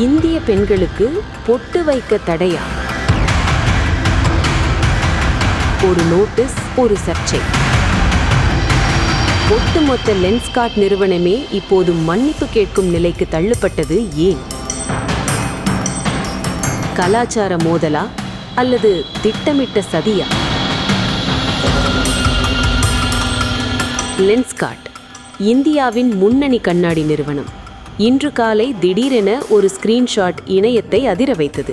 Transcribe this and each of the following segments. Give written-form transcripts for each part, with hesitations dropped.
இந்திய பெண்களுக்கு பொட்டு வைக்க தடையா? ஒரு நோட்டீஸ், ஒரு சர்ச்சை. ஒட்டுமொத்த லென்ஸ்கார்ட் நிறுவனமே இப்போது மன்னிப்பு கேட்கும் நிலைக்கு தள்ளப்பட்டது ஏன்? கலாச்சார மோதலா அல்லது திட்டமிட்ட சதியா? லென்ஸ்கார்ட் இந்தியாவின் முன்னணி கண்ணாடி நிறுவனம். இன்று காலை திடீரென ஒரு ஸ்கிரீன்ஷாட் இணையத்தை அதிர வைத்தது.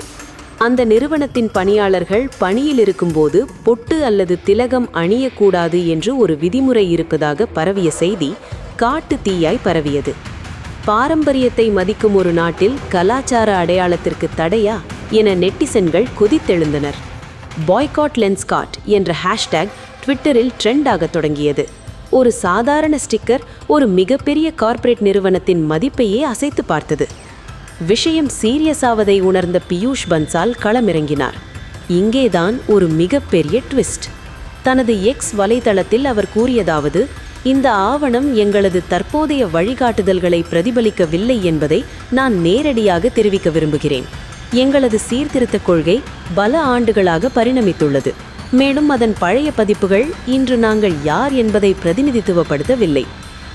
அந்த நிறுவனத்தின் பணியாளர்கள் பணியில் இருக்கும்போது பொட்டு அல்லது திலகம் அணியக்கூடாது என்று ஒரு விதிமுறை இருப்பதாக பரவிய செய்தி காட்டு தீயாய் பரவியது. பாரம்பரியத்தை மதிக்கும் ஒரு நாட்டில் கலாச்சார அடையாளத்திற்கு தடையா என நெட்டிசன்கள் கொதித்தெழுந்தனர். பாய்காட் லென்ஸ்கார்ட் என்ற ஹேஷ்டேக் ட்விட்டரில் ட்ரெண்டாக தொடங்கியது. ஒரு சாதாரண ஸ்டிக்கர் ஒரு மிகப்பெரிய கார்ப்பரேட் நிறுவனத்தின் மதிப்பையே அசைத்து பார்த்தது. விஷயம் சீரியஸ் ஆவதை உணர்ந்த பியூஷ் பன்சால் களமிறங்கினார். இங்கேதான் ஒரு மிகப்பெரிய ட்விஸ்ட். தனது எக்ஸ் வலைதளத்தில் அவர் கூறியதாவது: இந்த ஆவணம் எங்களது தற்போதைய வழிகாட்டுதல்களை பிரதிபலிக்கவில்லை என்பதை நான் நேரடியாக தெரிவிக்க விரும்புகிறேன். எங்களது சீர்திருத்த கொள்கை பல ஆண்டுகளாக பரிணமித்துள்ளது. மேலும் அதன் பழைய பதிப்புகள் இன்று நாங்கள் யார் என்பதை பிரதிநிதித்துவப்படுத்தவில்லை.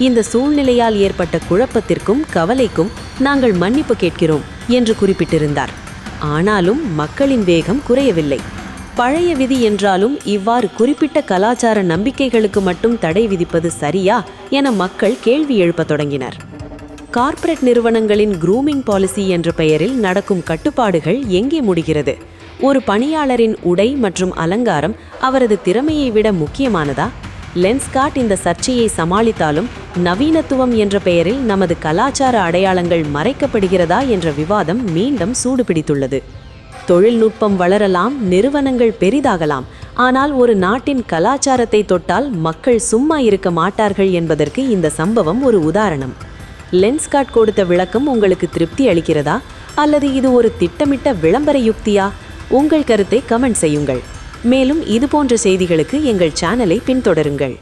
இந்த சூழ்நிலையால் ஏற்பட்ட குழப்பத்திற்கும் கவலைக்கும் நாங்கள் மன்னிப்பு கேட்கிறோம் என்று குறிப்பிட்டிருந்தார். ஆனாலும் மக்களின் வேகம் குறையவில்லை. பழைய விதி என்றாலும் இவ்வாறு குறிப்பிட்ட கலாச்சார நம்பிக்கைகளுக்கு மட்டும் தடை விதிப்பது சரியா என மக்கள் கேள்வி எழுப்பத் தொடங்கினர். கார்ப்பரேட் நிறுவனங்களின் க்ரூமிங் பாலிசி என்ற பெயரில் நடக்கும் கட்டுப்பாடுகள் எங்கே முடிகிறது? ஒரு பணியாளரின் உடை மற்றும் அலங்காரம் அவரது திறமையை விட முக்கியமானதா? லென்ஸ்கார்ட் இந்த சர்ச்சையை சமாளித்தாலும் நவீனத்துவம் என்ற பெயரில் நமது கலாச்சார அடையாளங்கள் மறைக்கப்படுகிறதா என்ற விவாதம் மீண்டும் சூடுபிடித்துள்ளது. தொழில்நுட்பம் வளரலாம், நிறுவனங்கள் பெரிதாகலாம், ஆனால் ஒரு நாட்டின் கலாச்சாரத்தை தொட்டால் மக்கள் சும்மா இருக்க மாட்டார்கள் என்பதற்கு இந்த சம்பவம் ஒரு உதாரணம். லென்ஸ்கார்ட் கொடுத்த விளக்கம் உங்களுக்கு திருப்தி அளிக்கிறதா அல்லது இது ஒரு திட்டமிட்ட விளம்பர யுக்தியா? உங்கள் கருத்தை கமெண்ட் செய்யுங்கள். மேலும் இதுபோன்ற செய்திகளுக்கு எங்கள் சேனலை பின்தொடருங்கள்.